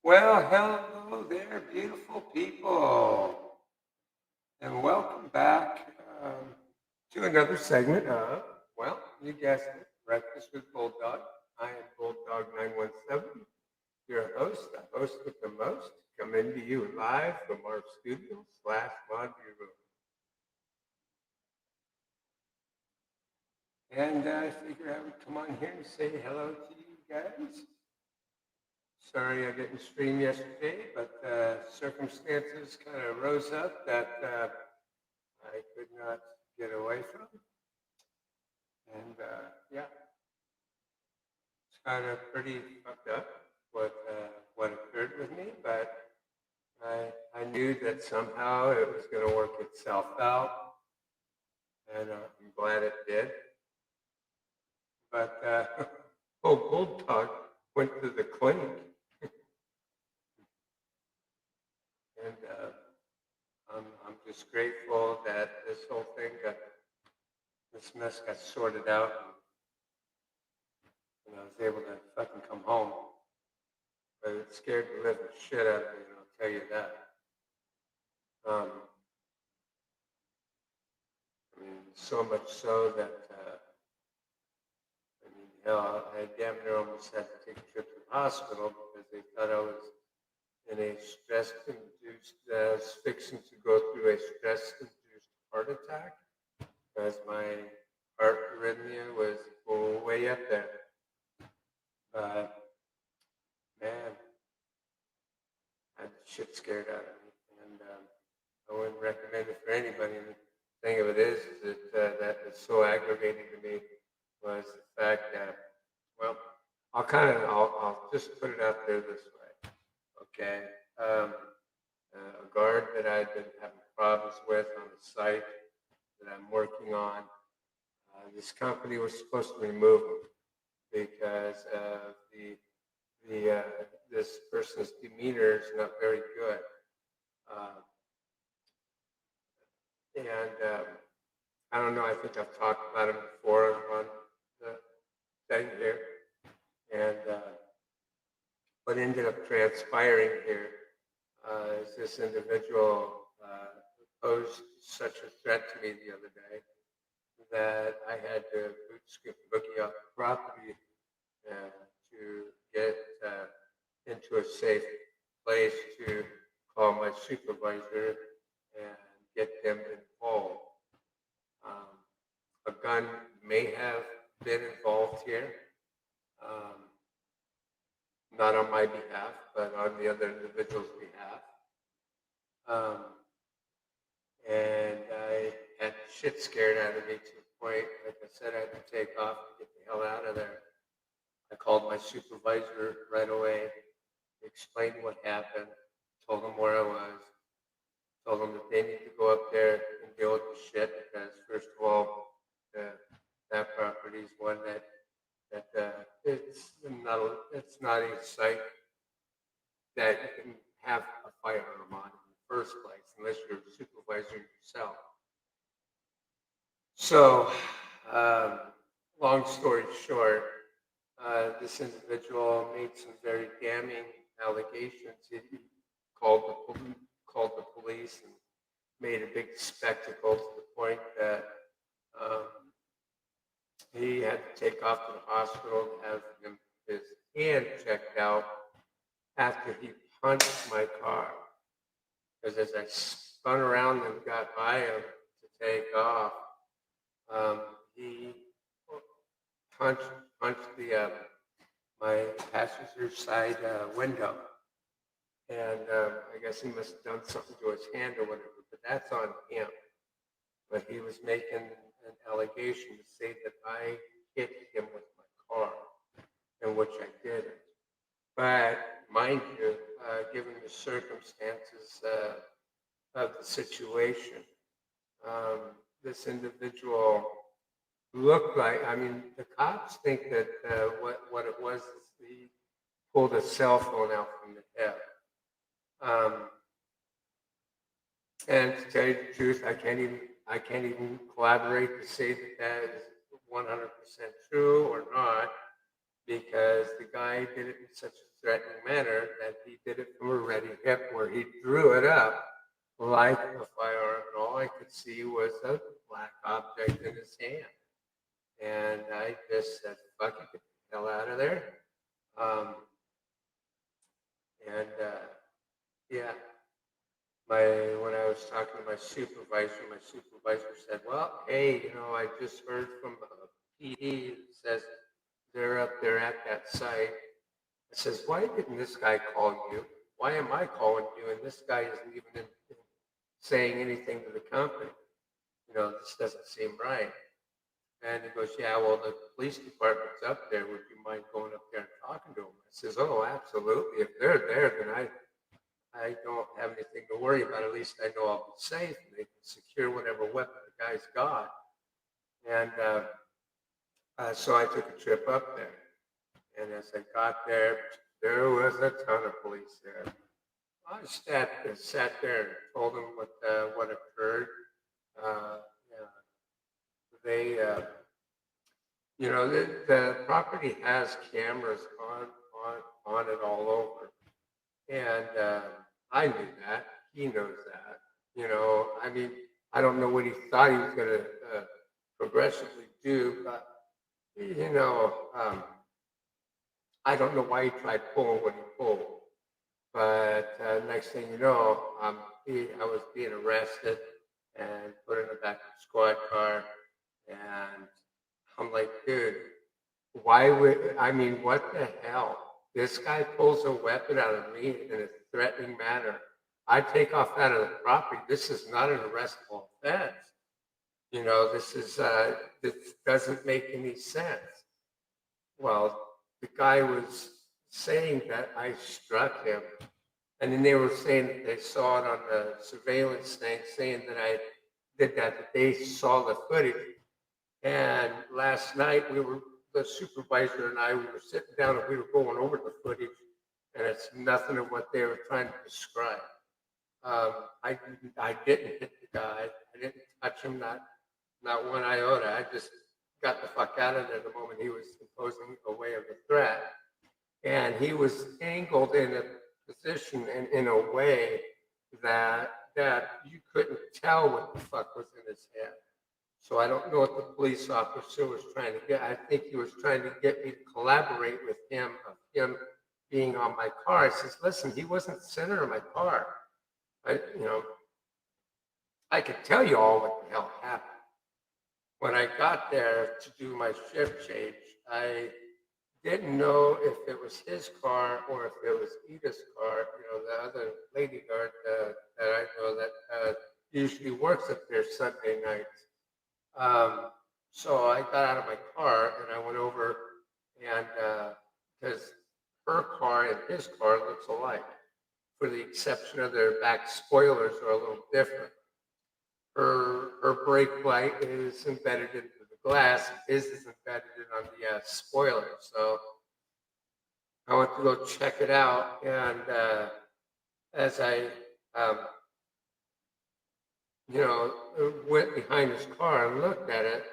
Well, hello there, beautiful people, and welcome back to another segment of, well, you guessed it, Breakfast with Bulldog. I am Bulldog 917, your host, the host with the most, coming to you live from our studio slash laundry room. And I figure I would come on here and say hello to you guys. Sorry I didn't stream yesterday, but circumstances kind of rose up that I could not get away from. And yeah, it's kind of pretty fucked up what occurred with me, but I knew that somehow it was going to work itself out, and I'm glad it did. But old Bulldog went to the clinic, and I'm just grateful that this mess got sorted out, and I was able to fucking come home. But it scared the living shit out of me, and I'll tell you that. I mean, so much so that, hell, I damn near almost had to take a trip to the hospital because they thought I was in a fixing to go through a stress-induced heart attack because my heart arrhythmia was way up there. But, man, I had the shit scared out of me, and I wouldn't recommend it for anybody. And the thing of it is that is so aggravating to me was the fact that, well, I'll just put it out there this way, okay? A guard that I've been having problems with on the site that I'm working on, this company was supposed to remove him because of this person's demeanor is not very good. And I don't know, I think I've talked about him before on the thing here. And what ended up transpiring here is this individual posed such a threat to me the other day that I had to boot scoop boogie off the property to get into a safe place to call my supervisor and get them involved. A gun may have been involved here, not on my behalf, but on the other individual's behalf. And I had shit scared out of me to the point, like I said, I had to take off and get the hell out of there. I called my supervisor right away, explained what happened, told them where I was, told them that they need to go up there and deal with the shit because, first of all, that property is one that it's not a site that you can have a firearm on in the first place unless you're a supervisor yourself. So, long story short, this individual made some very damning allegations. He called the police and made a big spectacle to the point that he had to take off to the hospital to have his hand checked out after he punched my car. Because as I spun around and got by him to take off, he punched my passenger side window. And I guess he must have done something to his hand or whatever, but that's on him. But he was making an allegation to say that I hit him with my car, in which I didn't. But mind you, given the circumstances of the situation, this individual looked like, the cops think that what it was is he pulled a cell phone out from the hip. And to tell you the truth, I can't even collaborate to say that is 100% true or not. because the guy did it in such a threatening manner that he did it from a ready hip where he drew it up like a firearm, and all I could see was a black object in his hand. And I just said, fuck it, get the hell out of there. Um, and yeah, when I was talking to my supervisor said, well, hey, I just heard from PD that says they're up there at that site. I says, why didn't this guy call you? Why am I calling you? And this guy isn't even saying anything to the company. This doesn't seem right. And he goes, yeah, well, the police department's up there. Would you mind going up there and talking to them? I says, oh, absolutely. If they're there, then I don't have anything to worry about. At least I know I'll be safe and they can secure whatever weapon the guy's got. And so I took a trip up there. And as I got there, there was a ton of police there. I sat there and told them what occurred. Yeah, they, the property has cameras on it all over, and I knew that. He knows that. I mean, I don't know what he thought he was going to progressively do, but I don't know why he tried pulling what he pulled. But next thing you know, I was being arrested and put in the back of the squad car. And I'm like, dude, what the hell? This guy pulls a weapon out of me in a threatening manner. I take off out of the property. This is not an arrestable offense. This doesn't make any sense. Well, the guy was saying that I struck him. And then they were saying that they saw it on the surveillance thing, saying that I did that they saw the footage. And last night, the supervisor and I, we were sitting down and we were going over the footage, and it's nothing of what they were trying to describe. I didn't hit the guy. I didn't touch him, not one iota. I just got the fuck out of there the moment he was imposing a way of a threat. And he was angled in a position and in a way that you couldn't tell what the fuck was in his head. So I don't know what the police officer was trying to get. I think he was trying to get me to collaborate with him of him being on my car. I says, listen, he wasn't the center of my car. I could tell you all what the hell happened. When I got there to do my shift change, I didn't know if it was his car or if it was Edith's car, the other lady guard that I know that usually works up there Sunday nights. So I got out of my car and I went over and because her car and his car looks alike, for the exception of their back spoilers are a little different. Her brake light is embedded into the glass. His is embedded on the spoiler. So I went to go check it out, and as I, went behind his car and looked at it,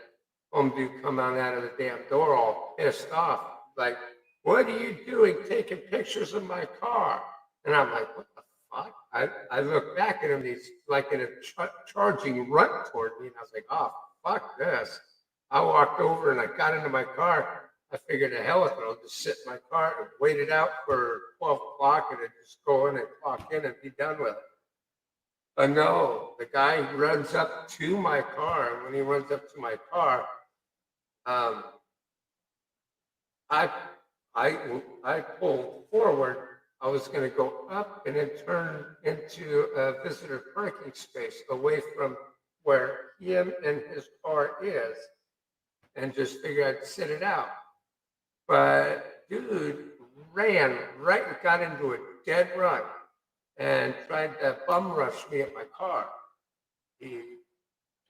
dude come out of the damn door all pissed off, like, "What are you doing taking pictures of my car?" And I'm like, "What the fuck?" I look back at him, he's like in a charging run toward me, and I was like, "Oh, fuck this." I walked over and I got into my car. I figured the hell with it, I'll just sit in my car and wait it out for 12 o'clock and then just go in and clock in and be done with it. But no, the guy runs up to my car, and when he runs up to my car, I pulled forward. I was going to go up and then turn into a visitor parking space away from where him and his car is, and just figure I'd sit it out. But dude ran right and got into a dead run and tried to bum rush me at my car. He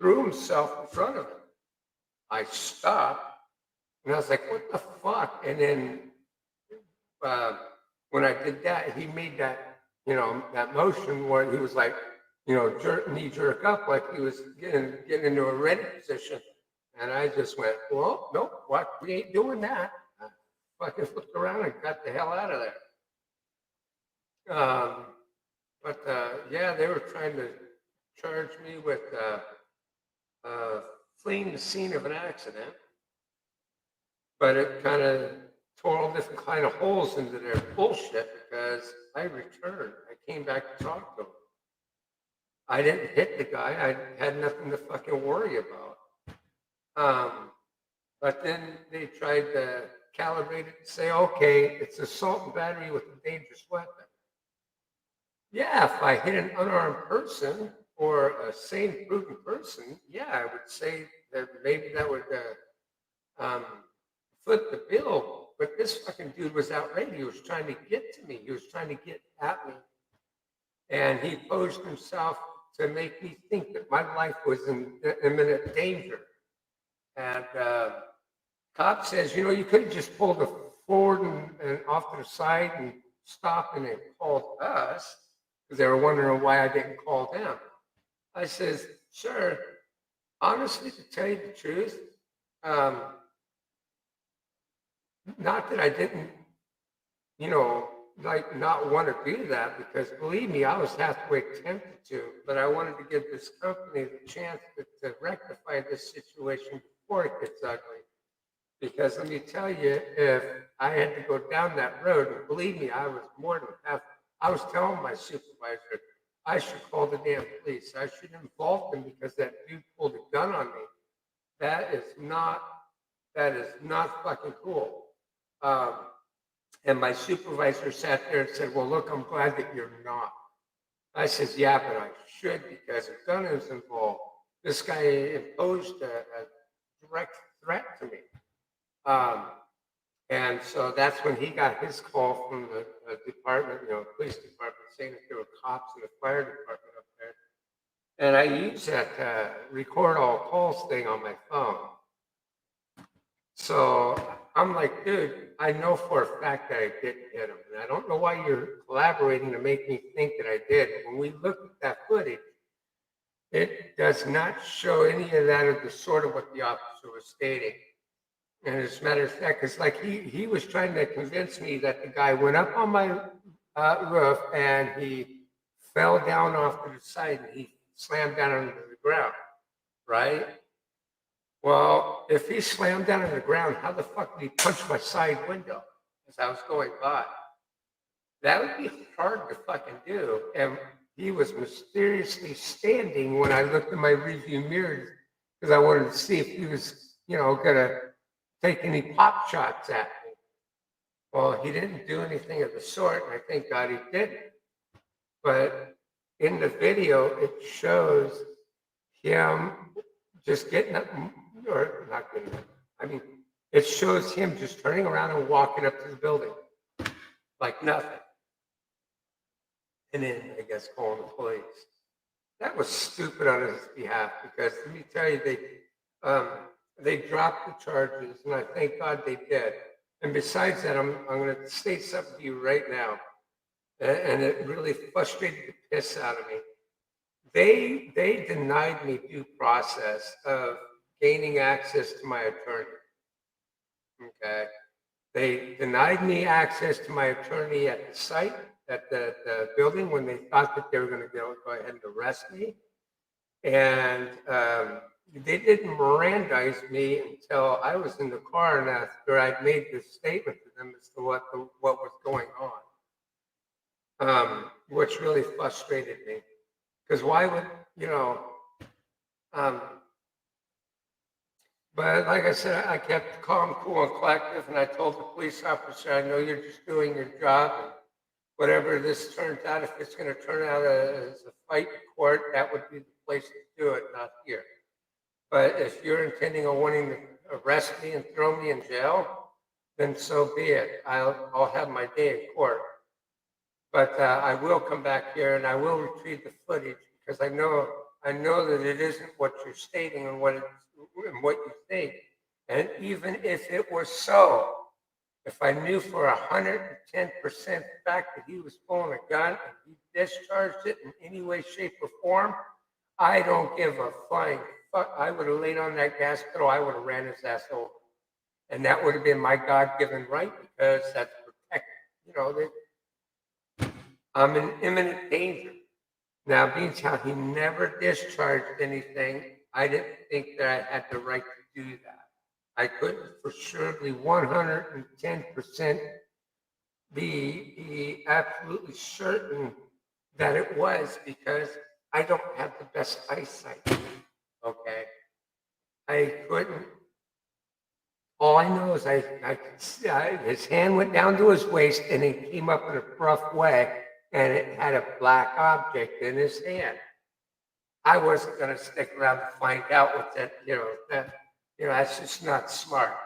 threw himself in front of him. I stopped and I was like, "What the fuck?" And then when I did that, he made that, that motion where he was like, knee jerk up like he was getting into a ready position. And I just went, "Well, nope, what? We ain't doing that." fucking flipped around and got the hell out of there. Yeah, they were trying to charge me with fleeing the scene of an accident, but it kind of tore all different kind of holes into their bullshit because I returned. I came back to talk to them. I didn't hit the guy. I had nothing to fucking worry about. But then they tried to calibrate it and say, okay, it's assault and battery with a dangerous weapon. Yeah, if I hit an unarmed person or a sane, prudent person, yeah, I would say that maybe that would foot the bill. But this fucking dude was outrageous. He was trying to get to me. He was trying to get at me. And he posed himself to make me think that my life was in imminent danger. And cop says, you know, you could have just pulled it forward and off to the side and stopped and then called us because they were wondering why I didn't call them. I says, sir, honestly, to tell you the truth, not that I didn't, you know, like not want to do that, because believe me, I was halfway tempted to, but I wanted to give this company the chance to rectify this situation before it gets ugly. Because let me tell you, if I had to go down that road, and believe me, I was more than half, I was telling my supervisor, I should call the damn police. I should involve them because that dude pulled a gun on me. That is not fucking cool. And my supervisor sat there and said, well, look, I'm glad that you're not. I says, yeah, but I should because a gun is involved. This guy imposed a direct threat to me. And so that's when he got his call from the department, you know, police department, saying that there were cops in the fire department up there. And I use that record all calls thing on my phone. So I'm like, dude, I know for a fact that I didn't hit him. And I don't know why you're collaborating to make me think that I did. When we looked at that footage, it does not show any of that of the sort of what the officer was stating. And as a matter of fact, it's like he was trying to convince me that the guy went up on my roof and he fell down off to the side and he slammed down onto the ground, right? Well, if he slammed down on the ground, how the fuck did he punch my side window as I was going by? That would be hard to fucking do. And he was mysteriously standing when I looked in my rearview mirror because I wanted to see if he was, you know, gonna take any pop shots at me. Well, he didn't do anything of the sort, and I thank God he didn't. But in the video, it shows him just getting up, or not getting up. I mean, it shows him just turning around and walking up to the building like nothing. And then, I guess, calling the police. That was stupid on his behalf because let me tell you, they dropped the charges, and I thank God they did. And besides that, I'm going to state something to you right now, and it really frustrated the piss out of me. They denied me due process of gaining access to my attorney. Okay, they denied me access to my attorney at the site, at the building, when they thought that they were going to go ahead and arrest me, and they didn't Mirandize me until I was in the car and after I'd made this statement to them as to what was going on, which really frustrated me. Because why would, you know, but like I said, I kept calm, cool, and collective, and I told the police officer, I know you're just doing your job, and whatever this turns out, if it's going to turn out as a fight in court, that would be the place to do it, not here. But if you're intending on wanting to arrest me and throw me in jail, then so be it. I'll have my day in court. But I will come back here and I will retrieve the footage because I know that it isn't what you're stating and what you think. And even if it was so, if I knew for 110% fact that he was pulling a gun and he discharged it in any way, shape, or form, I don't give a flying fuck. I would have laid on that gas pedal. I would have ran his ass over. And that would have been my God-given right because that's protected. I'm in imminent danger. Now, being how he never discharged anything, I didn't think that I had the right to do that. I couldn't for surely 110% be absolutely certain that it was because I don't have the best eyesight. Okay. I couldn't. All I know is I could see his hand went down to his waist and it came up in a rough way and it had a black object in his hand. I wasn't going to stick around to find out what that's just not smart.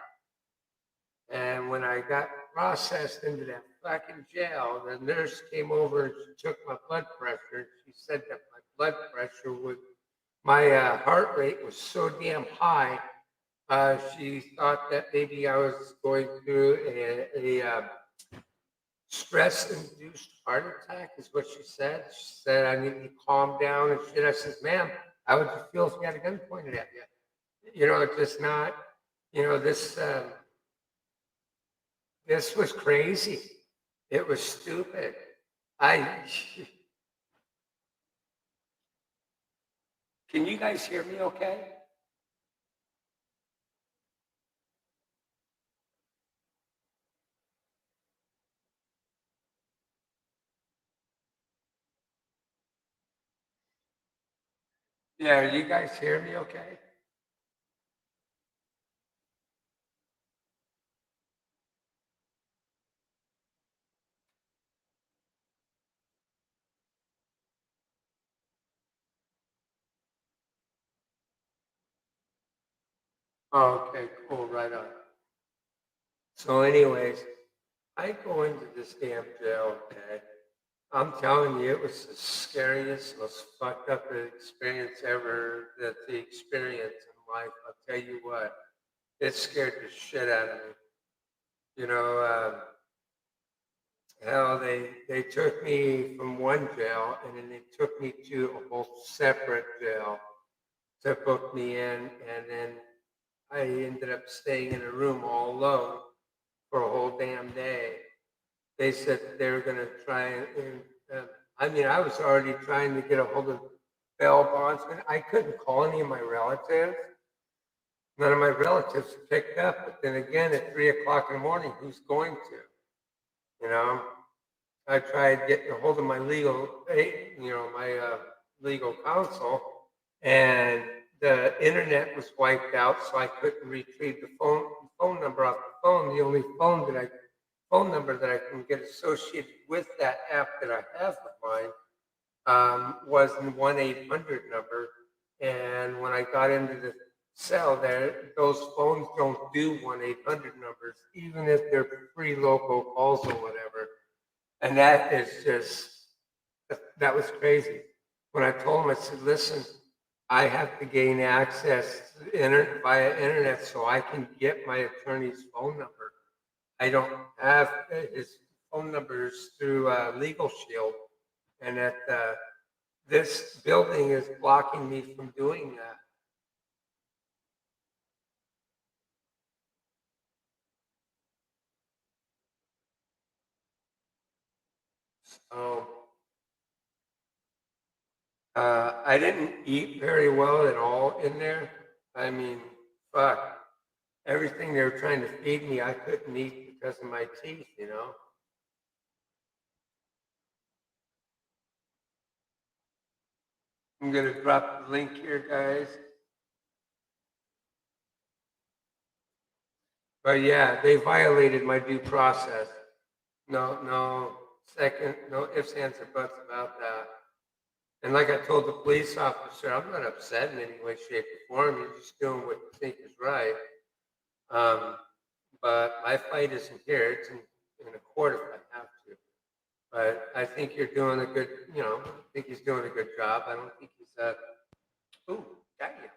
And when I got processed into that fucking jail, the nurse came over and she took my blood pressure. She said that my blood pressure my heart rate was so damn high. She thought that maybe I was going through a stress-induced heart attack, is what she said. She said I need to calm down and shit. I said, ma'am, how would you feel if you had a gun pointed at you? It's just not, this was crazy. It was stupid. I Can you guys hear me okay? Yeah, you guys hear me okay? Oh, okay, cool, right on. So anyways, I go into this damn jail, okay? I'm telling you, it was the scariest, most fucked up experience ever that the experience in life. I'll tell you what, it scared the shit out of me. You know, hell, they took me from one jail and then they took me to a whole separate jail to book me in, and then I ended up staying in a room all alone for a whole damn day. They said that they were going to try I mean, I was already trying to get a hold of bail bondsman. I couldn't call any of my relatives. None of my relatives picked up. But then again, at 3 o'clock in the morning, who's going to? You know, I tried getting a hold of my legal counsel, and the internet was wiped out, so I couldn't retrieve the phone number off the phone. The only phone number that I can get associated with that app that I have of mine was the 1-800 number. And when I got into the cell there, those phones don't do 1-800 numbers, even if they're free local calls or whatever. And that was crazy. When I told him, I said, listen, I have to gain access via internet so I can get my attorney's phone number. I don't have his phone numbers through Legal Shield, and that this building is blocking me from doing that. So I didn't eat very well at all in there. I mean, fuck. Everything they were trying to feed me, I couldn't eat because of my teeth, I'm going to drop the link here, guys. But yeah, they violated my due process. No ifs, ands, or buts about that. And like I told the police officer, I'm not upset in any way, shape, or form. You're just doing what you think is right. But my fight isn't here. It's in a court if I have to. But I think you're doing a good, I think he's doing a good job. I don't think he's ooh, got you.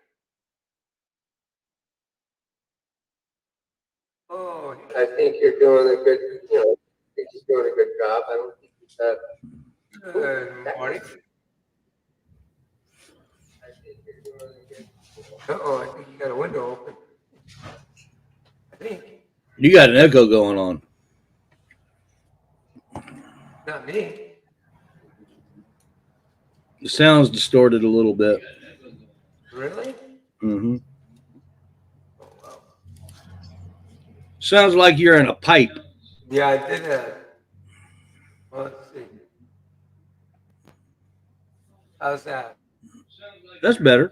Oh, I think you're doing a good, I think he's doing a good job. I don't think he's good morning. Uh-oh, I think you got a window open. I think. You got an echo going on. Not me. The sound's distorted a little bit. Really? Hmm. Oh well. Sounds like you're in a pipe. Yeah, I did a. Well, let's see. How's that? That's better.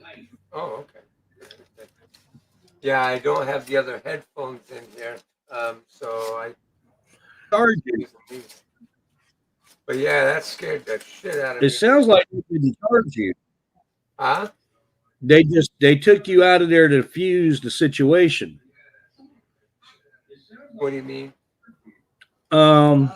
Oh, okay. Yeah, I don't have the other headphones in here, so I Charge you. using these. But yeah, that scared the shit out of It me. sounds like they didn't charge you. Huh? They took you out of there to defuse the situation. What do you mean? Um,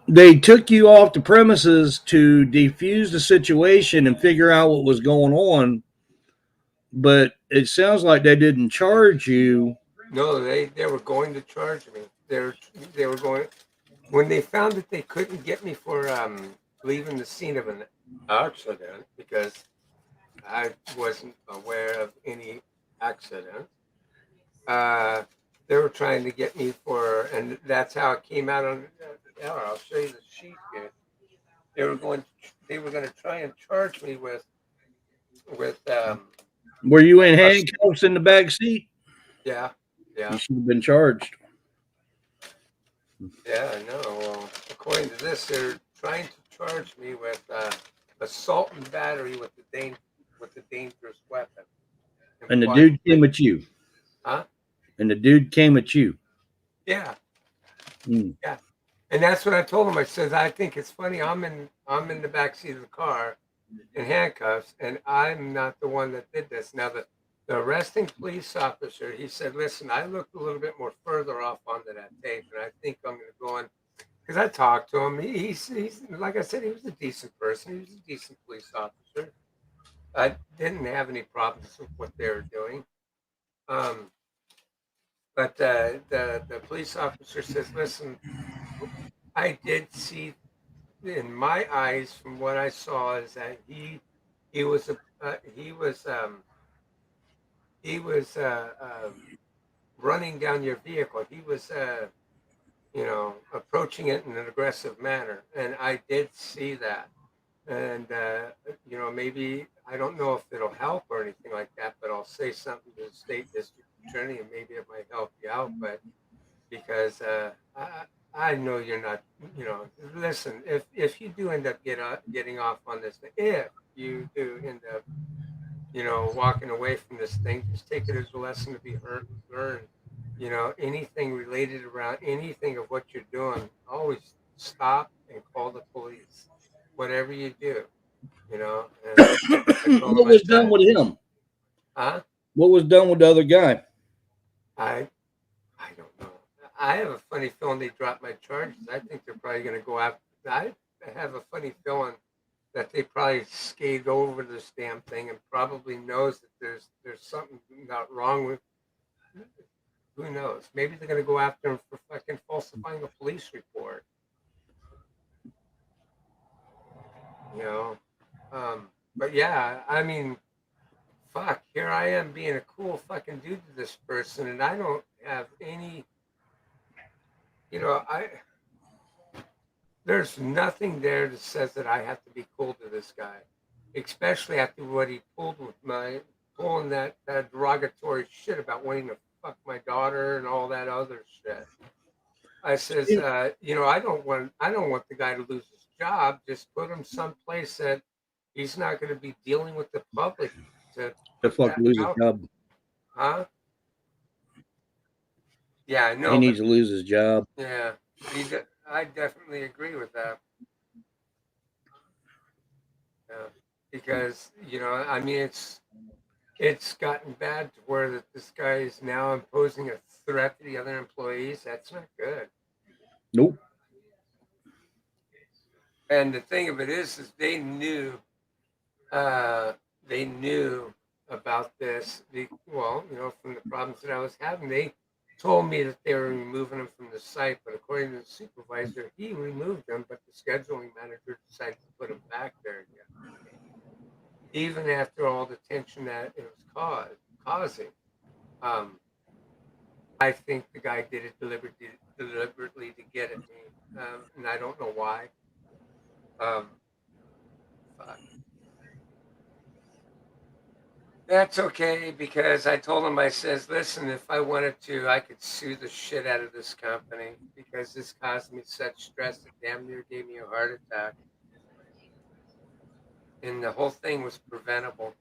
they took you off the premises to defuse the situation and figure out what was going on. But it sounds like they didn't charge you. No, they were going to charge me. They were going when they found that they couldn't get me for leaving the scene of an accident because I wasn't aware of any accident. Uh, they were trying to get me for, and that's how it came out on. I'll show you the sheet here. They were going. They were going to try and charge me with. Were you in Us. handcuffs in the back seat? Yeah, You yeah, should have been charged. yeah. I know. Well, according to this, they're trying to charge me with assault and battery with the dangerous weapon And the implied. dude came at you. Huh? And the dude came at you. Yeah, Mm. yeah. And that's what I told him. I said, I think it's funny. I'm in the back seat of the car in handcuffs, and I'm not the one that did this. Now the arresting police officer, he said, listen, I looked a little bit more further off onto that tape, and I think I'm going to go in because I talked to him. He's like I said, he was a decent person. He was a decent police officer. I didn't have any problems with what they were doing. Um, but the police officer says, listen, I did see in my eyes from what I saw is that he was a he was running down your vehicle. He was approaching it in an aggressive manner, and I did see that. And maybe I don't know if it'll help or anything like that, but I'll say something to the state district attorney, and maybe it might help you out. But because I know you're not, listen, if you do end up getting off on this, if you do end up, walking away from this thing, just take it as a lesson to be learned. Anything related around anything of what you're doing, always stop and call the police, whatever you do, and I told him, What I was done said, with him? huh? What was done with the other guy? I I don't know. I have a funny feeling they dropped my charges. I think they're probably going to go after. I have a funny feeling that they probably skated over this damn thing and probably knows that there's something not wrong with. Who knows? Maybe they're going to go after him for fucking falsifying a police report. You know. But yeah, I mean, fuck. Here I am being a cool fucking dude to this person, and I don't have any. I There's nothing there that says that I have to be cool to this guy, especially after what he pulled with my pulling that derogatory shit about wanting to fuck my daughter and all that other shit. I says, I don't want the guy to lose his job. Just put him someplace that he's not going to be dealing with the public to The put fuck that lose his out. job. Huh? Yeah, I He know, but needs to lose his job. yeah, I definitely agree with that. Yeah, because I mean, it's gotten bad to where that this guy is now imposing a threat to the other employees. That's not good. Nope. And the thing of it is uh, they knew about this. Well, from the problems that I was having, they told me that they were removing him from the site, but according to the supervisor, he removed them, but the scheduling manager decided to put him back there again, even after all the tension that it was causing. Um, I think the guy did it deliberately to get at me, and I don't know why. Fuck. That's okay because I told him, I says, listen, if I wanted to, I could sue the shit out of this company because this caused me such stress it damn near gave me a heart attack. And the whole thing was preventable.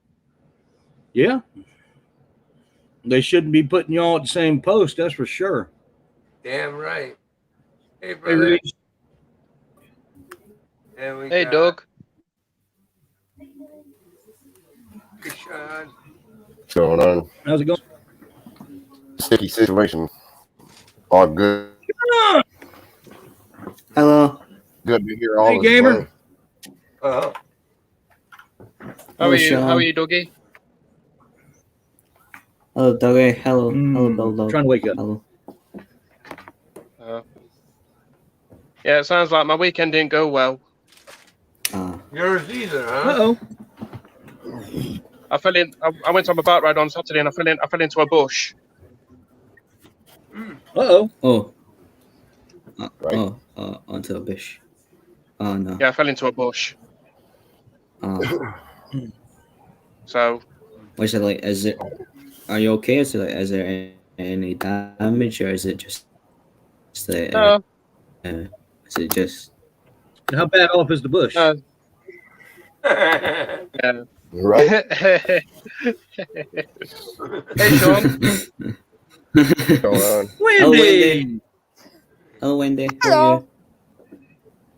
Yeah. They shouldn't be putting y'all at the same post, that's for sure. Damn right. Hey, Hey, brother. Reese. And we Hey, got Doug. Sean. What's going on? How's it going? Sticky situation. All good. Hello. Good to hear all Hey, this gamer. blame. Uh-huh. How are you? How are you, Dougie? Hello, Dougie. Hello. Hello, Bulldog. Trying to wake up. Hello. Yeah, it sounds like my weekend didn't go well. Yours either, huh? Uh-oh. I fell in. I went on my bike ride on Saturday, and I fell into a bush. Uh-oh. Oh. Right. Onto a bush. Oh, no. Yeah, I fell into a bush. So Was it like, are you okay? Is there any damage, or is it just that, no, is it just, How bad off is the bush? no, Yeah. Right. hey, Sean. What's going on? Wendy! Hello, Wendy. How Hello.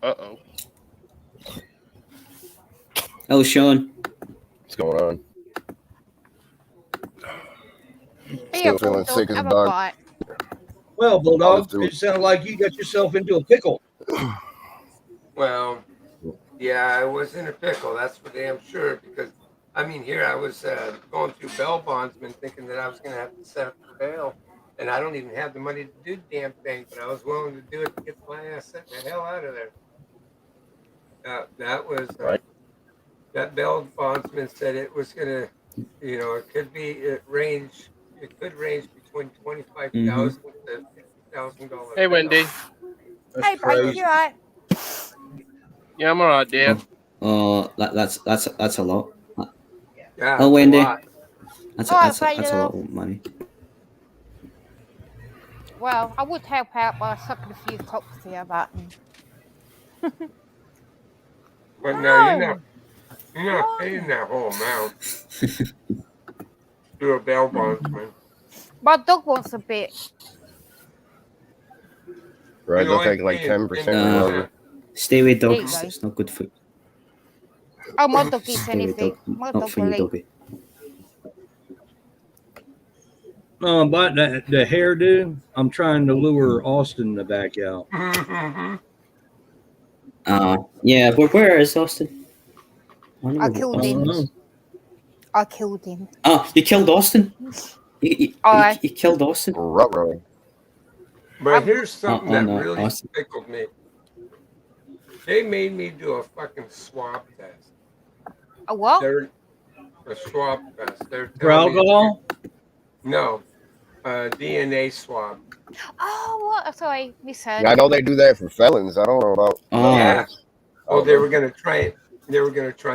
are you? Uh-oh. Hello, Sean. What's going on? Here, Still feeling Bulldog, sick as a have a dog. bite. Well, Bulldog, do it it. sounded like you got yourself into a pickle. Well, yeah, I was in a pickle. That's for damn sure. Because I mean, here I was going through bail bondsman, thinking that I was going to have to set up for bail, and I don't even have the money to do the damn thing, but I was willing to do it to get my ass sent the hell out of there. That was Right. that bail bondsman said it was going to, it could range between $25,000 to $50,000. Hey, Wendy. That's Hey, crazy. babe, you alright? Yeah, I'm alright, dear. That's a lot. Yeah, Oh, it's a Wendy. lot. That's Alright, a lot of money. Well, I would help out by sucking a few cocks here, but But no, you're not No. paying that whole amount to a bail bondsman. my dog wants a bit. Right. You They'll only take like pay 10% or 10%. whatever. Stay with There you dogs. go. It's not good for you. Oh, my dog eats Stay with anything. dog. My Not dog for you, will eat. doggy. But the hairdo, I'm trying to lure Austin to back out. Yeah, but where is Austin? I killed him. Austin is. I killed him. Oh, you killed Austin? You killed Austin? Ruh-roh. But here's something that no, really Austin. tickled me. They made me do a fucking swab test. A what? A swab test. They're For telling me alcohol? no, DNA swab. Oh, what? Sorry, misheard. Yeah, I know they do that for felons. I don't know about. Oh. Yeah. Oh, Well, they were gonna try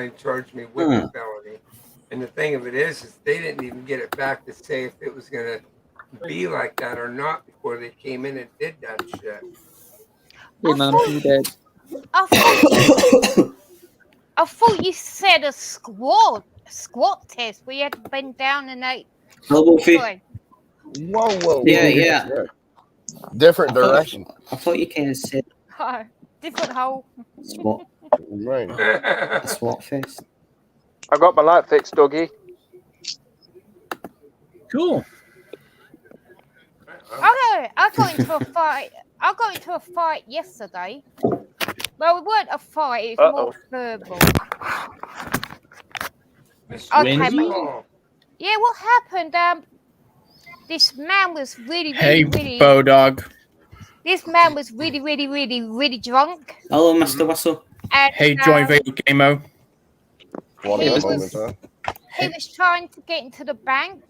and charge me with a Huh. felony. And the thing of it is they didn't even get it back to say if it was gonna be like that or not before they came in and did that shit. I thought you said a squat test where you had to bend down and like. Hello, Wolfie. Sorry. Whoa. Yeah. Different direction. I thought you kind of said Different hole. SWAT. Right. A SWAT fest. I got my light fixed, Dougie. Cool. I got into a fight. I got into a fight yesterday. Well, it weren't a fight. It was more verbal. Okay, Wendy? yeah. What happened? This man was really Bulldog. This man was really drunk. Hello, Mr. Whistle. And, Hey, Joy Video Gameo. One He of was- the moments, huh? he was trying to get into the bank,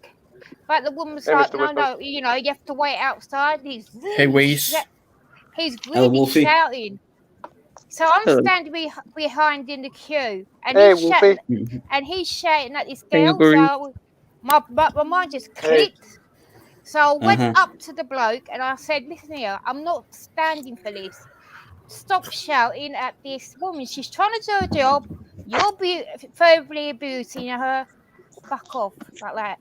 But the woman's Hey, like, Mr. no, Whisper. no, you know, you have to wait outside. He's really, Hey, Weiss. he's Hello, really Wolfie. shouting. So I'm Hello. standing behind in the queue, and Hey, he's shouting, Wolfie. and he's shouting at this Hey, girl. Barry. So my mind just Hey. clicked. So I went Uh-huh. up to the bloke and I said, "Listen here, I'm not standing for this. Stop shouting at this woman. She's trying to do her job. You're verbally abusing her. Fuck off," like that.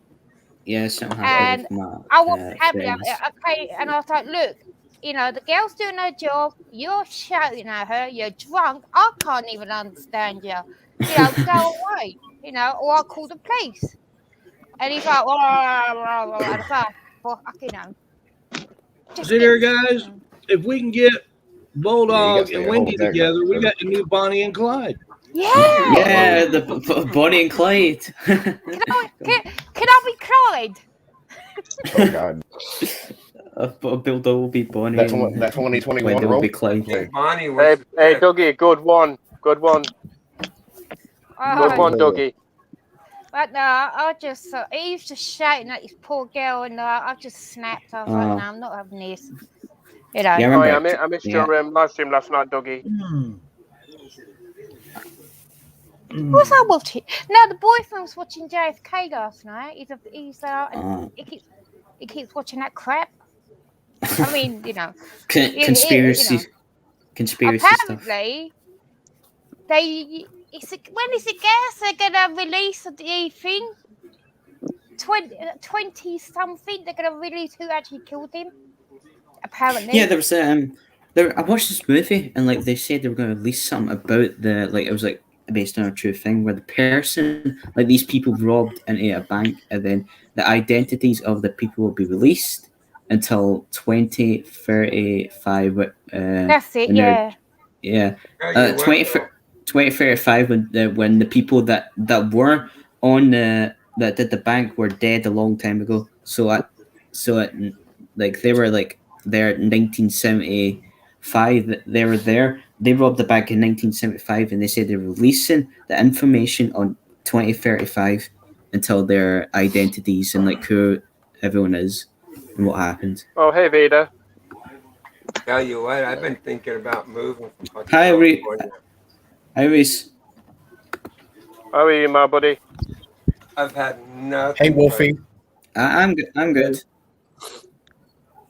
Yeah, something And happened with my I wasn't happy. friends. Okay, and I was like, "Look, you know, the girl's doing her job. You're shouting at her. You're drunk. I can't even understand you. You know, go away. You know, or I'll call the police." And he's like, "Well," and I was like, "Well, you know, just See get." there, guys. If we can get Bulldog stay and at home Wendy with that together, we guy. got the new Bonnie and Clyde. Yeah. Yeah, the Bonnie and Clyde. Can I be Clyde? Oh God, Bulldog will be Bonnie. that and 2021 Wendy will role. be Clyde. I think Bonnie Hey, was. hey, Dougie, good one. Good one. Good Oh, one, Dougie. but no, I just he was just shouting at this poor girl, and I just snapped. I was like, "No, I'm not having this." You know. Yeah, I Oh, remember. yeah, I missed Yeah. your live stream last night, Dougie. What's I watching? No, the boyfriend was watching JFK last night. And he keeps watching that crap. I mean, you know, Conspiracy, you know, conspiracy stuff. apparently when is it gas they're gonna release the thing? 20 something. They're gonna release who actually killed him. Apparently. Yeah, there was I watched this movie and like they said they were going to release something about it was like based on a true thing where the person, like these people robbed into a bank, and then the identities of the people will be released until 2035. That's it. when they're- Yeah. yeah, 2035 when the people that were on that did the bank were dead a long time ago. Like they were like there in 1975. They were there. They robbed the bank in 1975, and they said they're releasing the information on 2035 until their identities and like who everyone is and what happened. Oh, hey, Veda. Tell you what, I've been thinking about moving from fucking Hi, California. Iris. How are you, my buddy? I've had nothing. Hey, Wolfie. I'm good. I'm good.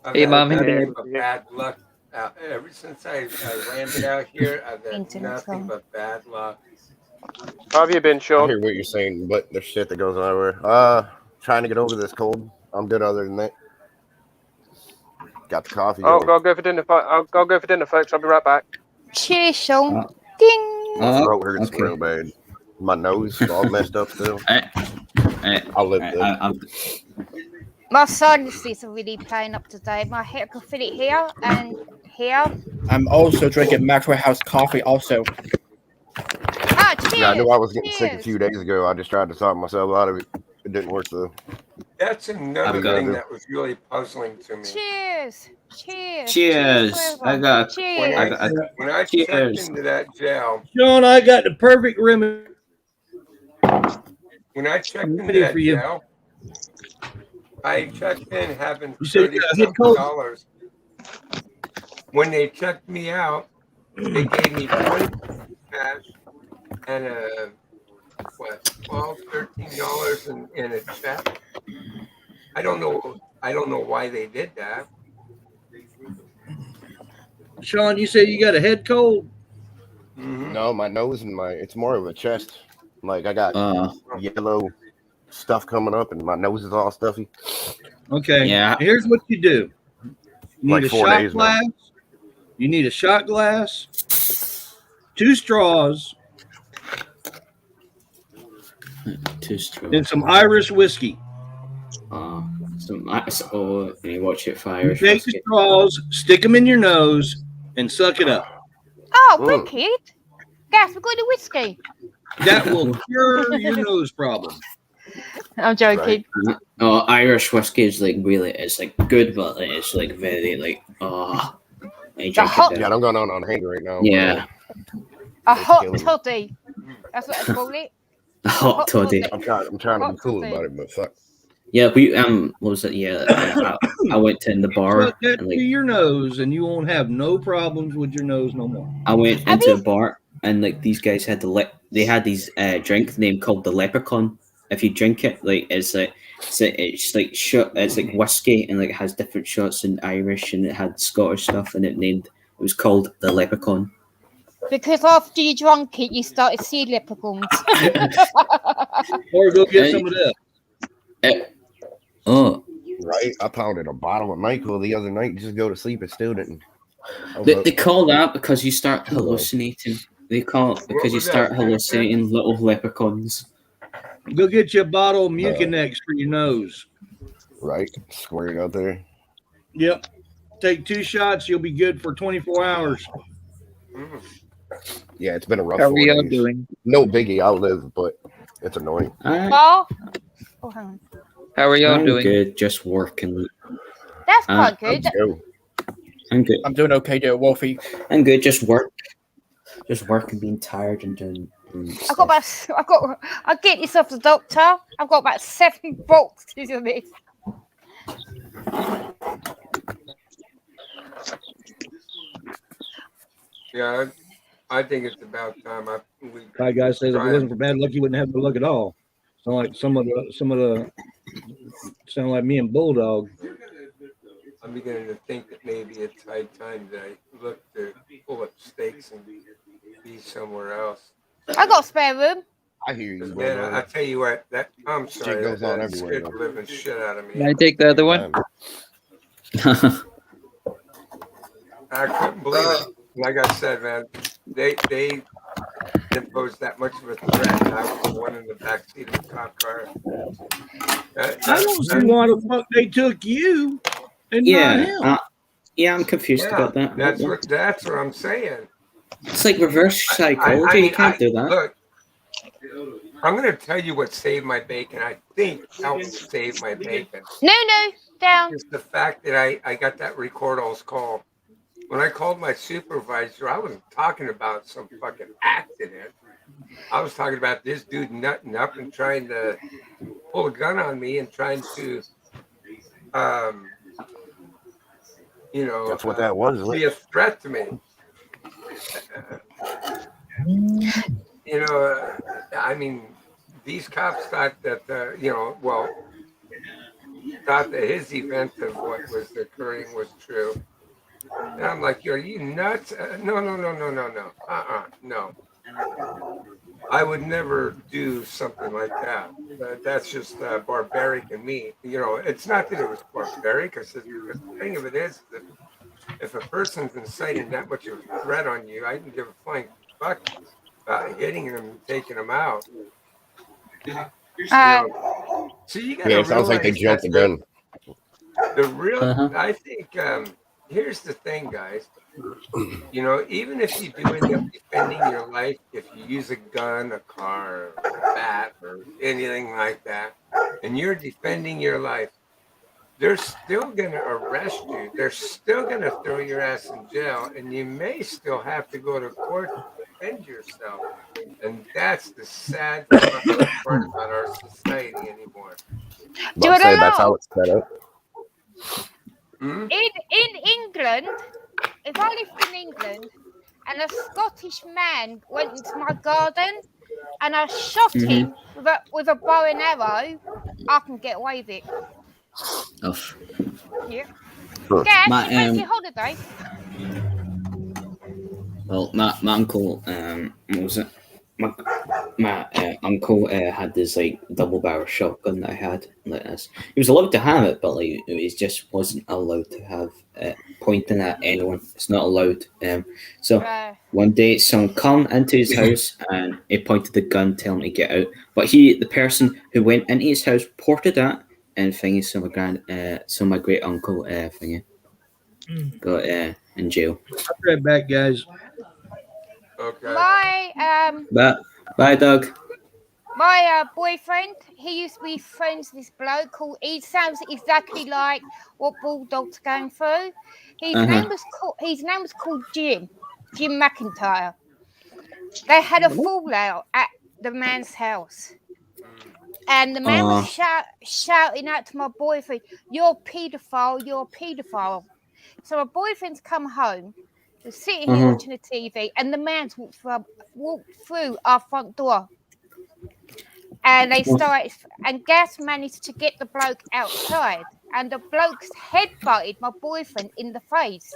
I've Hey, had Mom. Hey, nothing Dad. but bad luck. Ever since I landed out here, I've had Internet's nothing on. but bad luck. How have you been, I Sean? hear what you're saying, but there's shit that goes on everywhere. Trying to get over this cold. I'm good other than that. Got the coffee. Oh, going. I'll go for dinner. I'll go for dinner, folks. I'll be right back. Cheers, Sean. Oh. Ding. My throat hurts Okay. real bad. My nose all messed up still. Alright, I'll live good. I'm My sinuses are really playing up today. My hair can feel it here and here. I'm also drinking Maxwell House coffee also. Ah, cheers. Yeah, I knew I was getting sick a cheers. few days ago. I just tried to talk myself out of it. It didn't work though. That's another I'm good. thing that was really puzzling to me. Cheers. Cheers. Cheers. to I everyone. got- When Cheers. I Cheers. checked into that jail, Sean, I got the perfect remedy. when I checked into Ready that for you. jail, I checked in having You said you got a hit $30 code? When they checked me out, they gave me 20 cash and a $12, $13 in a check. I don't know why they did that. Sean, you said you got a head cold? Mhm. No, my nose and it's more of a chest. Like I got yellow stuff coming up and my nose is all stuffy. Okay. Yeah. Here's what you do. You Like need a 4 shot days now. glass. You need a shot glass, 2 straws, Two straws. and some Irish whiskey. Can you watch it for You Irish take the whiskey? straws, stick them in your nose, and suck it up. Oh, Mm. wicked. Gas, we've got the whiskey. That will cure your nose problem. I'm joking. Oh, Irish whiskey is like really, it's like good, but it's like very like I drink hot- it Yeah, down. I'm going on hanger right now. Yeah, A It's hot killing me. toddy. That's what I call it. a hot toddy. I'm trying to be Hot cool toddy. about it, but fuck. Yeah, we what was it? Yeah, I went to in the bar Tuck that and to your nose, and you won't have no problems with your nose no more. I went Have into a you- bar and these guys had they had these drink name called the Leprechaun. If you drink it, it's like shot. It's like whiskey and it has different shots in Irish and it had Scottish stuff and it was called the Leprechaun. Because after you drank it, you started seeing leprechauns. Or go get some of that. Oh, Right? I pounded a bottle of Michael the other night. Just go to sleep and still didn't. they call that because you start hallucinating. They call it because you was that, start banter? hallucinating little leprechauns. Go get you a bottle of Mucinex for your nose. Right? Squared out there. Yep. Take 2 shots, you'll be good for 24 hours. Mm. Yeah, it's been a rough How 4 are y'all days. doing? No biggie, I'll live, but it's annoying. Alright. Oh, hang on. How are y'all I'm doing? good, just working. That's quite good. Let's go. I'm good. I'm doing okay, there, Wolfie. I'm good, just work and being tired and doing stuff. I'll get this off the doctor. I've got about 7 boxes of this. Yeah, I think it's about time. My guy says if it wasn't for bad luck, you wouldn't have to look at all. Sound like some of the sound like me and Bulldog. I'm beginning to think that maybe it's high time that I look to pull up stakes and be somewhere else. I got a spare room. I hear you, 'Cause, bro. man, I tell you what, I'm sorry, goes that on everywhere, scared though. the living shit out of Can I me. take the other one? I couldn't believe it. Like I said, man, they imposed that much of a threat, and I was the one in the backseat of the cop car. I don't see why the fuck they took you and not him. Yeah, I'm confused about that. That's what I'm saying. It's like reverse psychology. I mean, you can't do that. Look, I'm going to tell you what saved my bacon. I think helped save my bacon. No, down. It's the fact that I got that recordals call. When I called my supervisor, I wasn't talking about some fucking accident. I was talking about this dude nutting up and trying to pull a gun on me and trying to, That's what that was. be a threat to me. I mean, these cops thought that, thought that his event of what was occurring was true. And I'm like, are you nuts? No. No. I would never do something like that. That's just barbaric in me. It's not that it was barbaric. Because the thing of it is that if a person's inciting that much of a threat on you, I can give a flying fuck about hitting him and taking him out. So you gotta Yeah, it sounds like they realize jumped the gun. The real, Uh-huh. I think, here's the thing, guys. Even if you do end up defending your life, if you use a gun, a car, a bat, or anything like that, and you're defending your life, they're still going to arrest you. They're still going to throw your ass in jail, and you may still have to go to court to defend yourself. And that's the sad part about our society anymore. Do it Say that's alone. how it's set up. Hmm? In England, if I lived in England and a Scottish man went into my garden and I shot him with a bow and arrow, I can get away with it. Oof. Yeah. Huh. Dad, My, you fancy holiday? Well, my uncle, what was it? My uncle had this like double barrel shotgun that I had like this. He was allowed to have it, but like he just wasn't allowed to have it pointing at anyone. It's not allowed. So one day, someone come into his house and he pointed the gun, telling him to get out. But the person who went into his house, ported that and thingy. So my great uncle thingy got in jail. I'll be right back, guys. Okay. Bye, Doug. My boyfriend, he used to be friends with this bloke called. He sounds exactly like what Bulldog's going through. His name was called Jim McIntyre. They had a fallout at the man's house. And the man was shouting out to my boyfriend, "You're a paedophile, you're a paedophile." So my boyfriend's come home, was sitting here watching the TV, and the man's walked through our front door. And they started, and Gas managed to get the bloke outside, and the bloke's headbutted my boyfriend in the face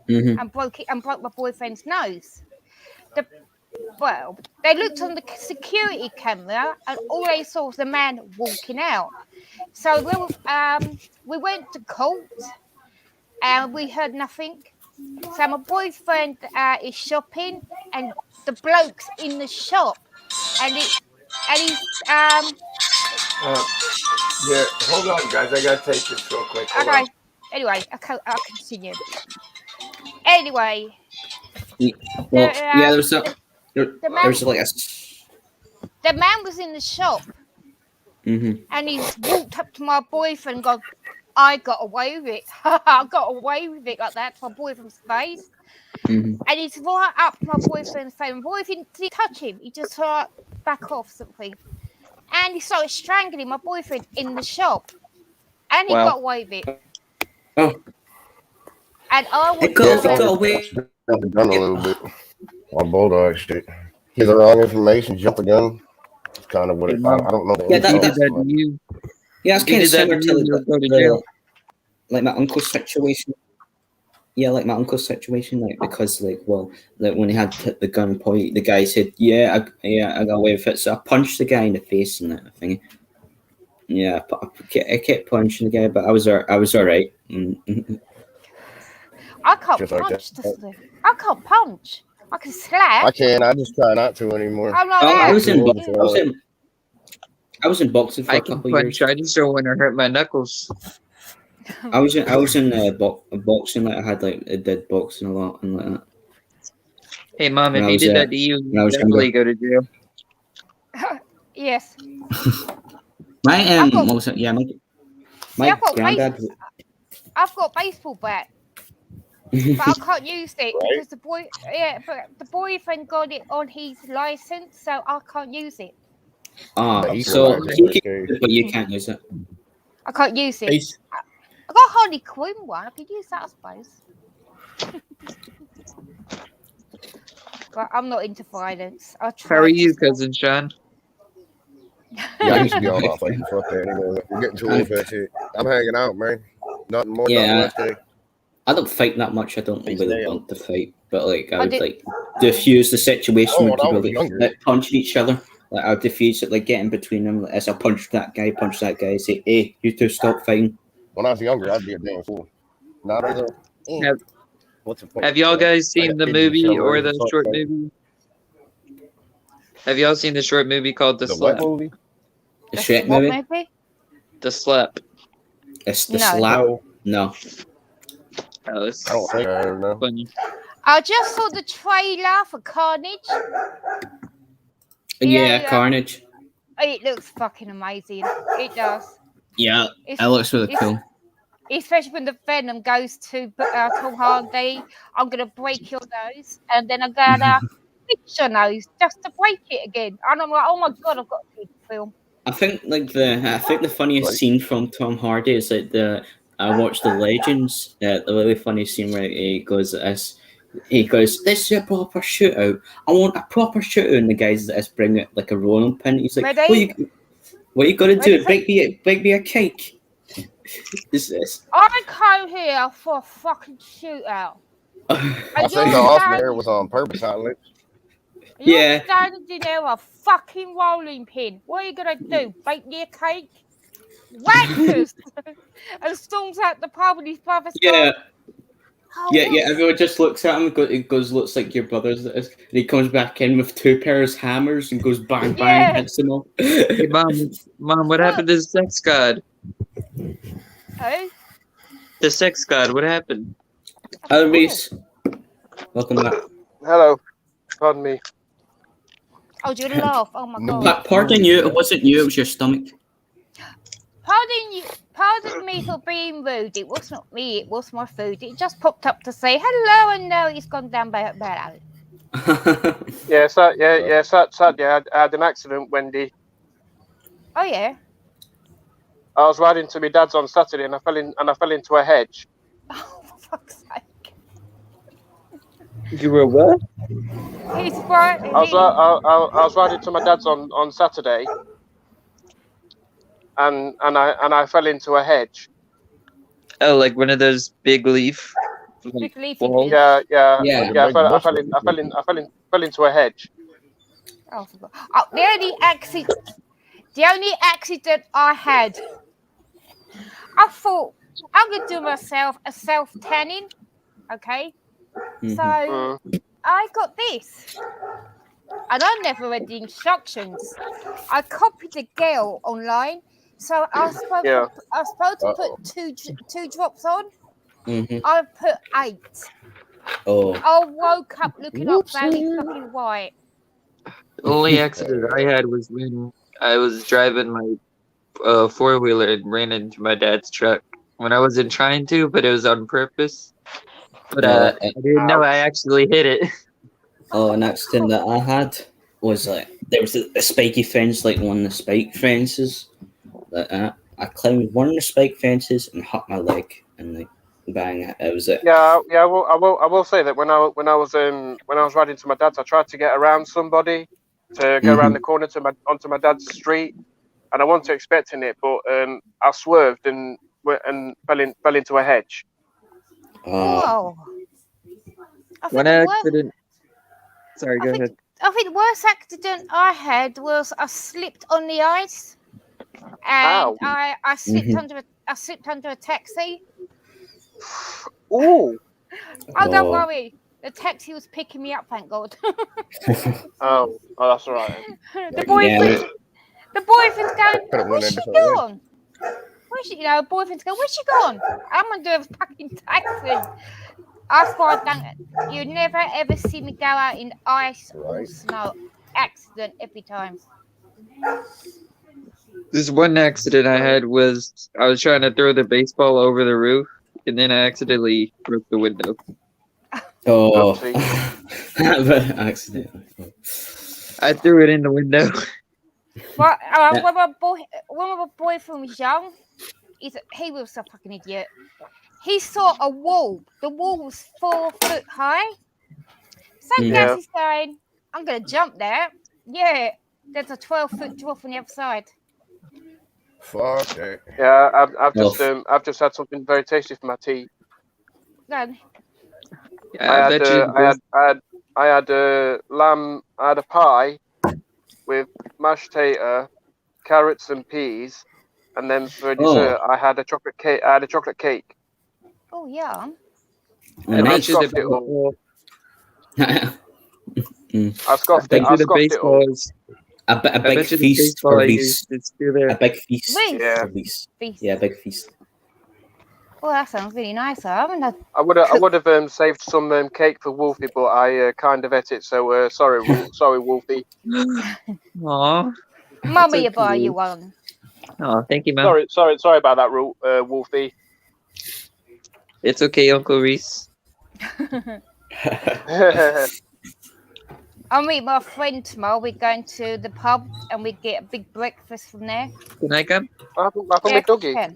and broke my boyfriend's nose. They looked on the security camera, and all they saw was the man walking out. So we went to court, and we heard nothing. So my boyfriend is shopping, and the bloke's in the shop, and he's Yeah, hold on, guys. I gotta take this real quick. Hold okay. on. Anyway, I'll continue. Anyway, Well, yeah, there was like a. The man was in the shop, and he's walked up to my boyfriend and gone, "I got away with it." I got away with it like that to my boyfriend's face. And he's right up to my boyfriend's face. My boyfriend didn't touch him. He just back off something. And he started strangling my boyfriend in the shop. And he got away with it. Oh. And I was got away. Jumped the gun a little bit. On Bulldog shit. He's the wrong information, jump the gun. It's kind of what it, I don't know. Yeah, that's you. Yeah, it's kind of similar to go to jail. Like my uncle's situation. Yeah, like my uncle's situation, like because like when he had the gun point, the guy said, I got away with it. So I punched the guy in the face and that thing. Yeah, I kept punching the guy, but I was all right. I can't punch. I can't punch. I can slap. I can. I just try not to anymore. I was in boxing for a couple years. I just don't want to hurt my knuckles. I was in boxing. Like I did boxing a lot and like that. Hey, Mom, if he did that to you, you definitely go to jail. Yes. My granddad. I've got a baseball bat, but I can't use it because but the boyfriend got it on his license, so I can't use it. So he can use it, but you can't use it. I can't use it. I got a Harley Quinn one. I could use that, I suppose. But I'm not into violence. How are you, cousin Sean? Yeah, I used to be all about fighting. Fuck that anymore. We're getting too old for that shit. I'm hanging out, man. Nothing more than last day. I don't fight that much. I don't really want to fight, but like I would like diffuse the situation with people like punching each other. Like I would diffuse it, like get in between them. Like, as I punch that guy, say, "Hey, you two stop fighting." When I was younger, I'd be a damn fool. Not what's the point? Have y'all guys seen the movie or the short movie? Have y'all seen the short movie called The Slap? What movie? The Shrek movie? The Slap. It's the Slap. No. Oh, it's I don't think I ever know. funny. I just saw the trailer for Carnage. Yeah, Carnage. It looks fucking amazing. It does. Yeah, it looks really cool. Especially when the Venom goes to Tom Hardy, I'm gonna break your nose, and then I'm gonna fix your nose just to break it again. And I'm like, oh my god, I've got to see the film. I think the funniest scene from Tom Hardy is like I watched The Legends. The really funny scene where he goes, "This is a proper shootout. I want a proper shootout." And the guys bring it like a rolling pin. He's like, "What you gotta do? Bake me a cake." This. I came here for a fucking shootout. I think the off there was on purpose, Alex. You're standing there with a fucking rolling pin. What are you gonna do? Bake me a cake? Wankers! And storms out the pub and his brother's Yeah. Everyone just looks at him. It goes, looks like your brother's. And he comes back in with 2 pairs of hammers and goes bang bang, hits them all. Hey, Mom, what happened to the sex god? Who? The sex god. What happened? Hello, Reese. Welcome back. Hello. Pardon me. Oh, do you laugh? Oh my god. Pardon you. It wasn't you. It was your stomach. Pardon me for being rude. It was not me. It was my food. It just popped up to say hello, and now it's gone down by alley. Yeah, I had an accident, Wendy. Oh yeah. I was riding to my dad's on Saturday, and I fell into a hedge. Oh, for fuck's sake. You were what? He's right. I was riding to my dad's on Saturday, and I fell into a hedge. Oh, like one of those big leaf. Big leafy walls? things. Yeah. I fell into a hedge. Oh, I forgot. Oh, the only accident I had, I thought I'm gonna do myself a self tanning. Okay. Mhm. So I got this. And I never read the instructions. I copied the girl online. So I was supposed to put two drops on. Mhm. I put 8. Oh. I woke up looking up very fucking white. The only accident I had was when I was driving my 4-wheeler and ran into my dad's truck. When I wasn't trying to, but it was on purpose. But I didn't know I actually hit it. Oh, an accident that I had was like there was a spiky fence, like one of the spike fences. I climbed one of the spike fences and hurt my leg, and like bang, it was it. Yeah. I will say that when I was riding to my dad's, I tried to get around somebody to go around the corner onto my dad's street, and I wasn't expecting it, but I swerved and fell into a hedge. Oh. One accident. Sorry, go ahead. I think the worst accident I had was I slipped on the ice, and I slipped under a taxi. Ooh. Oh, don't worry. The taxi was picking me up, thank God. Oh, that's all right. The boyfriend's going, where's she gone? Boyfriend's going, where's she gone? I'm going to do a fucking taxi. That's why you never ever see me go out in ice or snow. Accident every time. This one accident I had was I was trying to throw the baseball over the roof, and then I accidentally broke the window. Oh, accident. I threw it in the window. Well, when my boyfriend was young, he was a fucking idiot. He saw a wall. The wall was 4 foot high. So Gas is going, I'm going to jump there. Yeah, there's a 12-foot drop on the other side. Fuck that. Yeah, I've just had something very tasty for my tea. No. I had a pie with mashed potato, carrots and peas, and then for dessert I had a chocolate cake. Oh yeah. And I scoffed it all. I scoffed it all. A big feast for Reese. A big feast. Yeah. Yeah, a big feast. Oh, that sounds really nice. I would have saved some cake for Wolfie, but I kind of ate it. So sorry, Wolfie. Aw. Mummy, you buy you one. Oh, thank you, Mom. Sorry about that, Wolfie. It's okay, Uncle Reese. I'll meet my friend tomorrow. We're going to the pub and we get a big breakfast from there. Can I come? I thought my doggy. I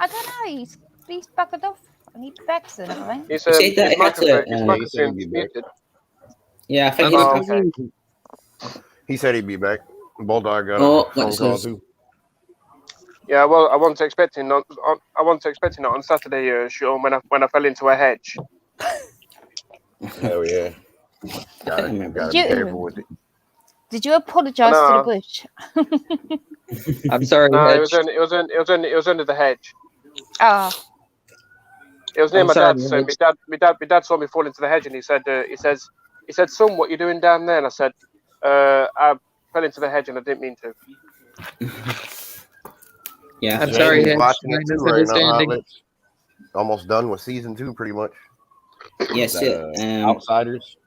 don't know. He's buggered off. I need bags and everything. His microphone muted. Yeah, I think he said he'd be back. Bulldog got a phone call too. Yeah, well, I wasn't expecting it on Saturday, Sean, when I fell into a hedge. Oh yeah. Gotta be careful with it. Did you apologise to the bush? I'm sorry. No, it was under the hedge. Ah. It was near my dad's. So my dad saw me fall into the hedge, and he said, "Son, what are you doing down there?" And I said, "I fell into the hedge, and I didn't mean to." Yeah, I'm sorry. Watching it too right now. Almost done with season 2, pretty much. Yes, Outsiders.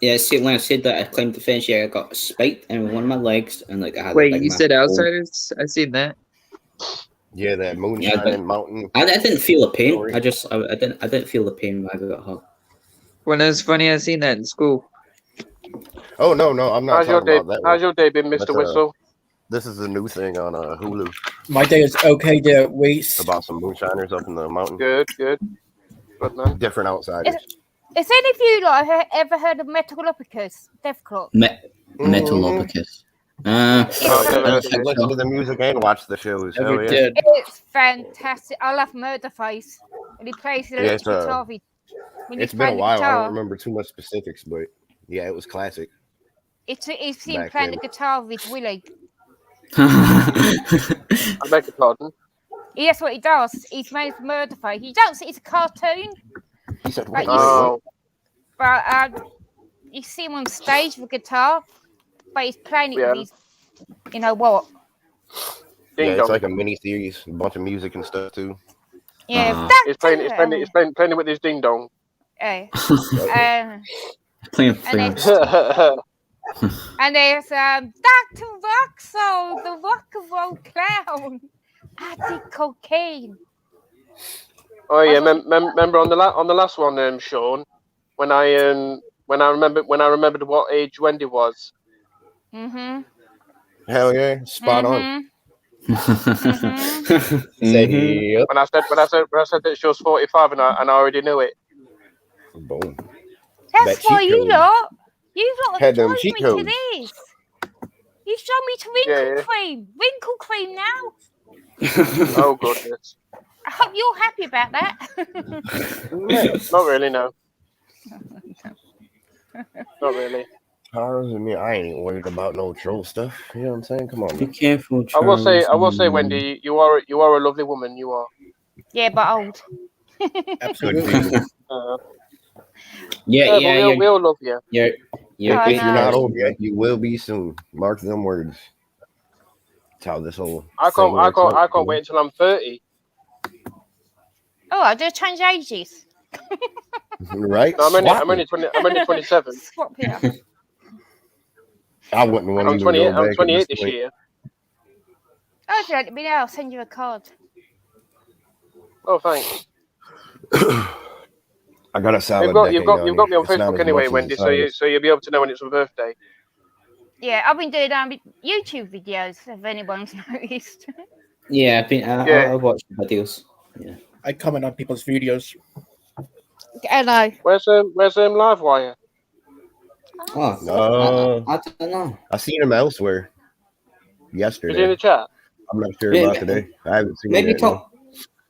Yeah, see, when I said that I climbed the fence, I got spiked in one of my legs, and like I had. Wait, you said Outsiders? I seen that. Yeah, that moonshine mountain. I didn't feel the pain. I didn't feel the pain when I got hurt. When it was funny, I seen that in school. Oh no, I'm not talking about that. How's your day been, Mr. Whistle? This is a new thing on Hulu My day is okay to wait. about some moonshiners up in the mountain. Good, good. Good, man. Different outsiders. Has any of you like ever heard of Metalopicus, Death Clock? Metalopicus. It's never Listen to the music and watch the shows. Hell Never yeah. did. It's fantastic. I love Murderface. And he plays the Yeah, electric it's, guitar. When It's he's been a playing the while. I don't guitar, remember too much specifics, but yeah, it was classic. it's him back playing then. the guitar with Willie. I beg your pardon. Yes, what he does. He's made for Murderface. You don't see it's a cartoon, He said, But wait, you- Oh, but you see him on stage with guitar, but he's playing it Yeah. with his, you know what? ding yeah, dong. it's like a mini series, a bunch of music and stuff too. Yeah, He's playing it with his ding dong. Yeah. Playing And first. And there's Dr. Roxo, the rock and roll clown. I did cocaine. Oh yeah, remember on the last one, Sean, when I remembered what age Wendy was. Mm-hmm. Hell yeah, spot on. Mm-hmm. Said, Mhm. yep. When I said that she was 45 and I already knew it. Boom. That's That why cheat you code. lot Had them drove cheat me to codes. this. You showed me to wrinkle Yeah. cream. Wrinkle cream now. Oh goodness. I hope you're happy about that. Not really, no. Not really. Charles and me, I ain't worried about no troll stuff. You know what I'm saying? Come on, Be man. careful, I will say, Charles. Wendy, you are a lovely woman. You are. Yeah, but old. Absolutely. Yeah, but yeah, we all love you. you're I If you're not know. old yet, you will be soon. Mark them words. That's how this whole I thing works out, can't you know? wait until I'm 30. Oh, I do change ages. Right? No, I'm Swap only it. 27. Swap here. I wouldn't want I'm to 28. go back I'm 28 at this point. year. Oh, if you let me know, I'll send you a card. Oh, thanks. I got a solid You've got decade me on on you. It's not Facebook as anyway, much as Wendy. it So sounds. you'll be able to know when it's my birthday. Yeah, I've been doing YouTube videos, if anyone's noticed. Yeah, Yeah. I watch videos. Yeah. I comment on people's videos. Hello. Where's Livewire? Oh, I don't know. I seen him elsewhere Is he in yesterday. the chat? I'm not sure Maybe- about today. I haven't seen him Maybe yet. no.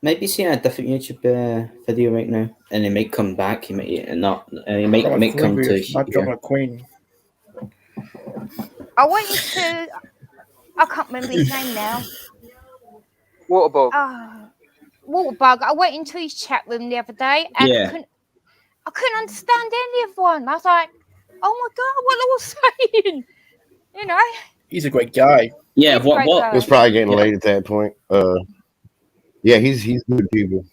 maybe seeing a different YouTube video right now, and he might come back. He might not. He might Dropping come to Flavius, not dropping here. a queen. I went into, I can't remember his name now. Waterbug. Waterbug. I went into his chat room the other day and Yeah. I couldn't understand any of one. I was like, oh my God, what are they all saying? You know? He's a great guy. Yeah, He's great what? guy. It was probably getting Yeah. late at that point. Yeah, he's good people.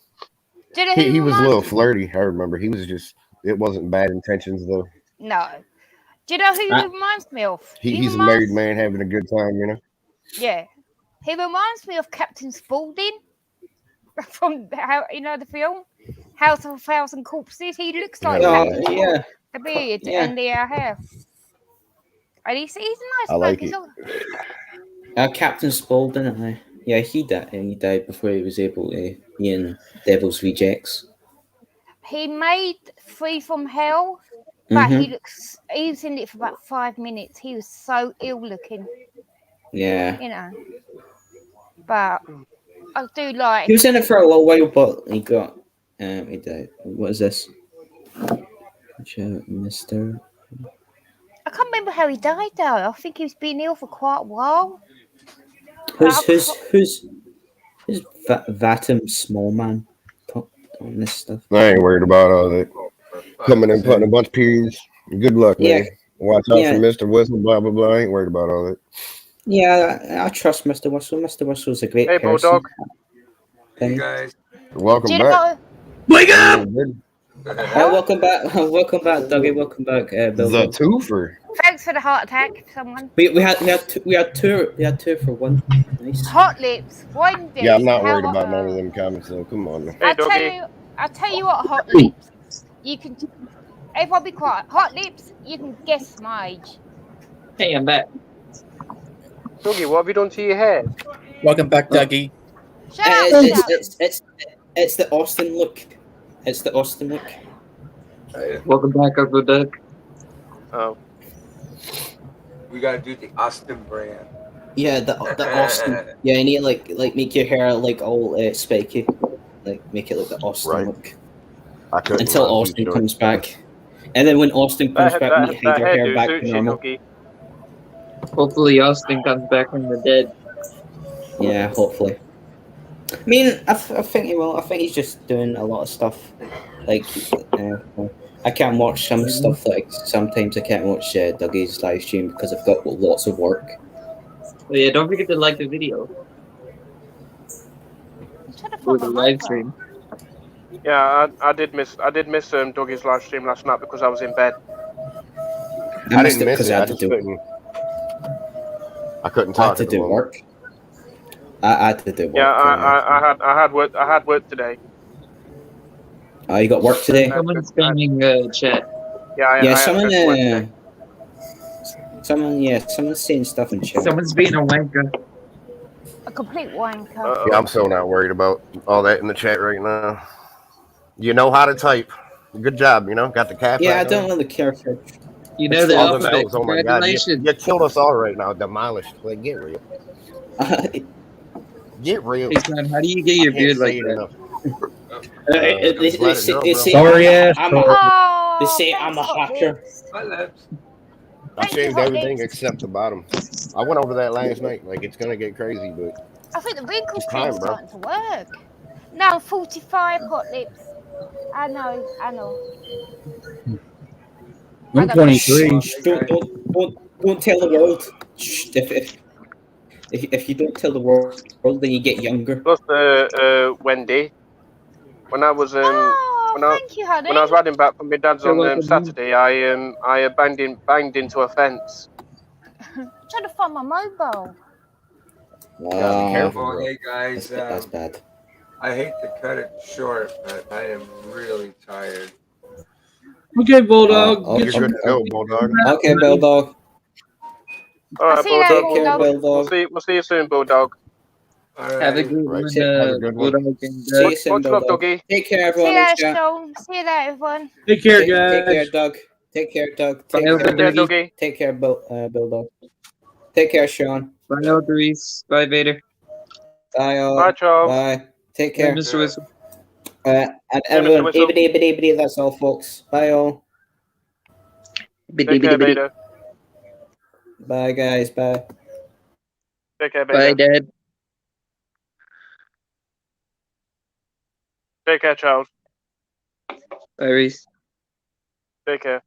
Do you know who He was a reminds little me? flirty. I remember. He was just. It wasn't bad intentions though. No. Do you know who he Ah. reminds me of? He's a married man having a good time. You know. Yeah. He reminds me of Captain Spaulding from the film House of a Thousand Corpses. He looks like Yeah. Captain Yeah. the beard Yeah. and the hair. And he's a nice I bloke. like He's it. all- Captain Spaulding. Yeah, he died. He died before he was able to be in Devil's Rejects. He made Free from Hell, but Mhm. he was in it for about 5 minutes. He was so ill looking, Yeah. you know. But I do like. He was in it for a little while, but he got. He died. What is this? Watch out, Mister. I can't remember how he died though. I think he was being ill for quite a while. Who's Vatum Smallman on this stuff? I ain't worried about all that. Coming and putting a bunch of periods. Good luck, man. Yeah. Watch out Yeah. for Mr. Whistle. Blah blah blah. I ain't worried about all that. Yeah, I trust Mr. Whistle. Mr. Whistle's a great Hey, person. Bulldog. Hey guys. Welcome Do you back. know? Wake up! Welcome back, welcome back, Dougie. Welcome back, Bill. The twofer. Thanks for the heart attack, someone. We had two for one. Nice. Hot lips. Wendy. Yeah, I'm not how worried hot about are- none of them comments though. Come on. Now. Hey, doggy. I tell you what, hot lips. You can. Everyone be quiet. Hot lips. You can guess my age. Hey, I'm back. Dougie, what have you done to your hair? Welcome back, Dougie. Shut up, It's the Austin look. It's the Austin look. Welcome back, Uncle Doug. Oh, We gotta do the Austin brand. Yeah, the Austin. Yeah, you need to like make your hair like all spiky, like make it like the Austin Right. look I couldn't. until I'm too Austin short. comes back, and then when Austin comes back, we need to hide that our hair hairdo back to suits you, normal. Dougie. Hopefully, Austin comes back from the dead. Yeah, hopefully. I mean, I think he will. I think he's just doing a lot of stuff. Like, I can't watch some stuff. Like sometimes I can't watch Dougie's live stream because I've got lots of work. But yeah, don't forget to like the video Shut the or fuck the up, live stream. Yeah, I did miss Dougie's live stream last night because I was in bed. I missed didn't miss because it. I I had to just do. couldn't. I couldn't I had talk to at the do moment. work. I had to do work. Yeah, I had work today. Oh, you got work today? Someone's spamming chat. Yeah, I Yeah, had to someone. go to work today. Someone's saying stuff in chat. Someone's being a wanker. A complete wanker. Uh-oh. Yeah, I'm so not worried about all that in the chat right now. You know how to type. Good job. You know, got the cat. Yeah, I don't really care for. You know the All the alphabet. bells. Oh my god, you Congratulations. killed us all right now. Demolished. Like, get real. Get real. Hey, son, how do you get your I can't beard say like it that? enough. They say Sorry, ass. Oh, They say thanks, I'm a Hot hacker. Lips. My lips. I Thank you, shaved Hot everything Lips. except the bottom. I went over that last night. Like, it's gonna get crazy, but I think the wrinkle It's cream's time, bro. starting to work. No, I'm 45, Hot Lips. I know. I'm 23. Don't tell the world. Shh, if you don't tell the world, then you get younger. Plus, Wendy, when I was Oh, thank you, honey. when I was riding back from my dad's You're on welcome. Saturday, I banged into a fence. Trying to find my mobile. gotta be careful, Oh, bro. hey guys. That's bad. I hate to cut it short, but I am really tired. Okay, Bulldog. Oh, get You're your good to go, Bulldog. Okay, Bulldog. All right, I'll see you later, Bulldog. Take care, Bulldog. Bulldog. We'll see you soon, Bulldog. All Have a right. good Right. one, Have a good one. Bulldog and See you soon, Much love, Bulldog. Dougie. Take care, See you everyone. in later, chat. Sean. See you later, everyone. Take care, Take care, guys. Doug. Take care, Doug. Bye, Take Uncle care. Take care, Dougie. Dougie. Take care, Bulldog. Take care, Sean. Bye, Elderies. Bye, Vader. Bye, all. Bye, Charles. Bye. Take Bye, care. Mr. Whistle. And Mr. everyone, Whistle. ebony, that's all, folks. Bye, all. Take care, Vader. Bye, guys. Bye. Take care, Bye, Vader. Dad. Take care, Charles. Bye, Reese. Take care.